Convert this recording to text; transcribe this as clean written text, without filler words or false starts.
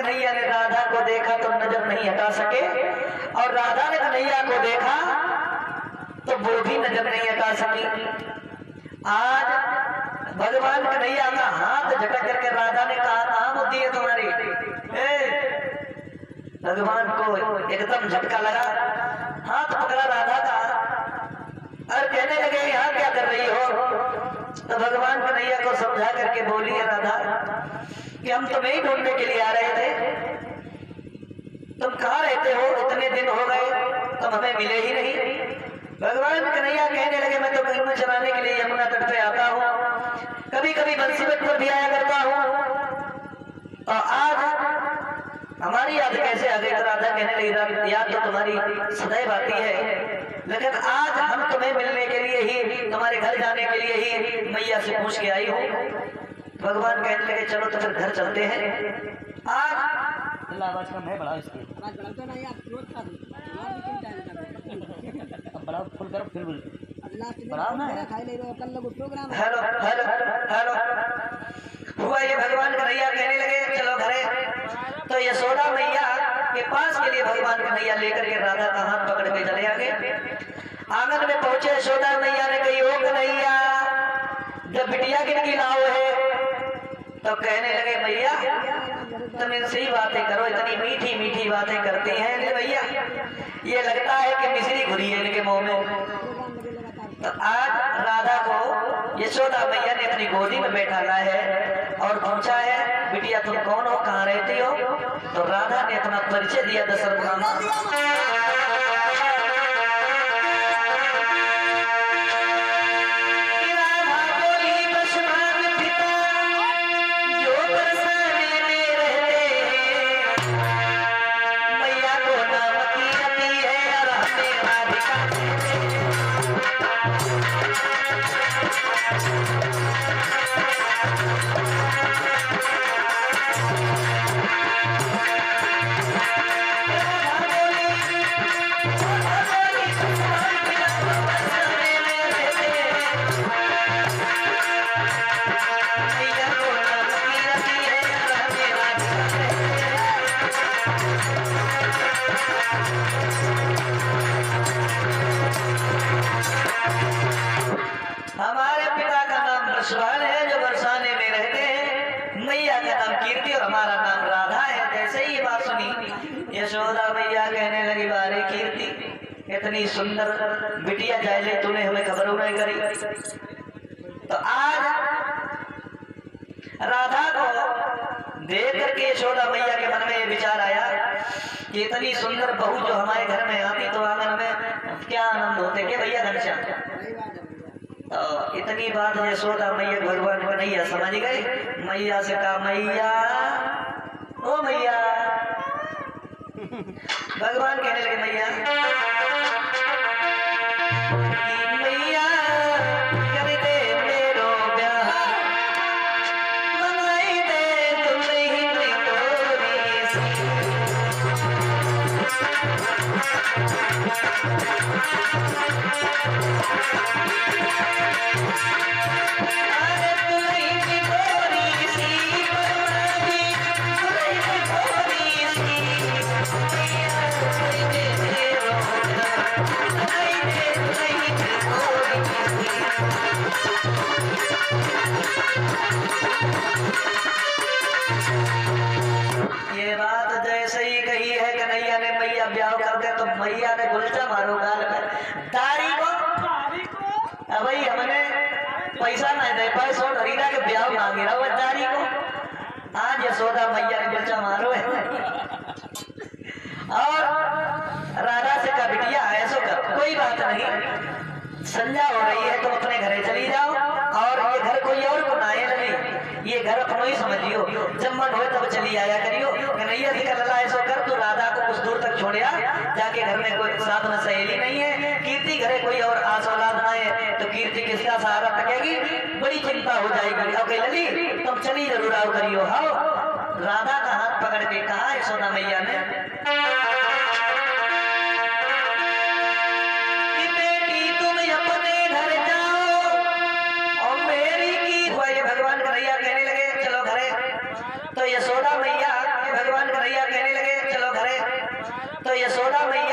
कन्हैया ने राधा को देखा तो नजर नहीं हटा सके, और राधा ने कन्हैया को देखा तो वो भी नजर नहीं हटा सकी। आज भगवान कन्हैया का हाथ झटक करके राधा ने कहा, कहाँ बुद्धि है तुम्हारी? भगवान को एकदम झटका लगा, हाथ पकड़ा राधा का और कहने लगे यहाँ क्या कर रही हो? तो भगवान कन्हैया को समझा करके बोली है राधा कि हम तुम्हें ही ढूंढने के लिए आ रहे थे, तुम कहाँ रहते हो? इतने दिन हो गए तुम हमें मिले ही नहीं। भगवान कन्हैया कहने लगे मैं तो गंगा चलाने के लिए यमुना तट पे आता हूँ, कभी कभी बंसीबट पर भी आया करता हूँ, और आज हमारी याद कैसे आ गई? तो राधा कहने लगी याद तो तुम्हारी सदैव आती है, लेकिन आज हम तुम्हें मिलने के लिए ही, तुम्हारे घर जाने के लिए ही मैया से पूछ के आई हूँ। भगवान कहने लगे चलो तो फिर घर चलते हैं। आज आवाज कम है, बढ़ाओ इसकी। बढ़ाओ फुल करो, फिर बढ़ाओ ना। हेलो हेलो हेलो हुआ ये। भगवान कन्हैया कहने लगे चलो घरे। तो यशोदा मैया के पास के लिए भगवान कन्हैया लेकर के राधा का हाथ पकड़ के चले आगे। आंगन में पहुंचे यशोदा मैया ने कही ओ कन्हैया जब बिटिया किनकी लाओ है? तो कहने लगे मैया तुम इनसे ही बातें करो, इतनी मीठी मीठी बातें करती हैं भैया, ये लगता है कि मिश्री घुरी है इनके मुंह में। तो आज राधा को यशोदा मैया ने अपनी गोदी में बैठाला है और पूछा है बिटिया तुम कौन हो, कहाँ रहती हो? तो राधा ने अपना परिचय दिया दशरथ का। हमारे पिता का नाम बरसाने है जो बरसाने में रहते हैं, मैया का नाम कीर्ति और हमारा नाम राधा है। जैसे ही ये बात सुनी यशोदा मैया कहने लगी बारे कीर्ति इतनी सुंदर बिटिया जाए तूने हमें खबर नहीं करी। तो आज राधा को देख करके यशोदा मैया के मन में ये विचार आया कि इतनी सुंदर बहू जो हमारे घर में आती तो आंगन में क्या आनंद होते के भैया घनश्याम। तो इतनी बात यशोदा मैया भगवान को नहीं समझ गई। मैया से कहा मैया ओ मैया। भगवान कहने लगे मैया मैया कर दे मेरो ब्याह मनाई दे दुल्हन गोरी सी। ये बात जैसे ही कही है कन्हैया ने मैया ब्याह कर दे तो मैया ने गुलचा मारो गाल में दारी को भाई हमने पैसा नहीं दे पाए सो हरीरा के ब्याह मांगे रहा दारी को। आज यशोदा मैया ने गुलचा मारो है और राधा से का बिटिया ऐसो कर कोई बात नहीं, संध्या हो रही है तुम अपने घरे चली जाओ और ये घर कोई और को नाये नहीं, ये घर अपनो ही समझियो, जब मन हो तब चली आया करियो। कन्हैया से कर ऐसो कर तू राधा को कुछ दूर तक छोड़िया जाके घर में कोई साथ में सहेली नहीं है, कीर्ति घरे कोई और आस औलाद ना है तो कीर्ति किसका सहारा तकेगी, बड़ी चिंता हो जाएगी। अब लली तुम चली जरूर आओ करियो। हाँ राधा का हाथ पकड़ के कहा यशोदा मैया ने कि बेटी तुम अपने घर जाओ और मेरी की हुआ। ये भगवान कन्हैया कहने लगे चलो घरे। तो यशोदा मैया भगवान कन्हैया यशोदा मैया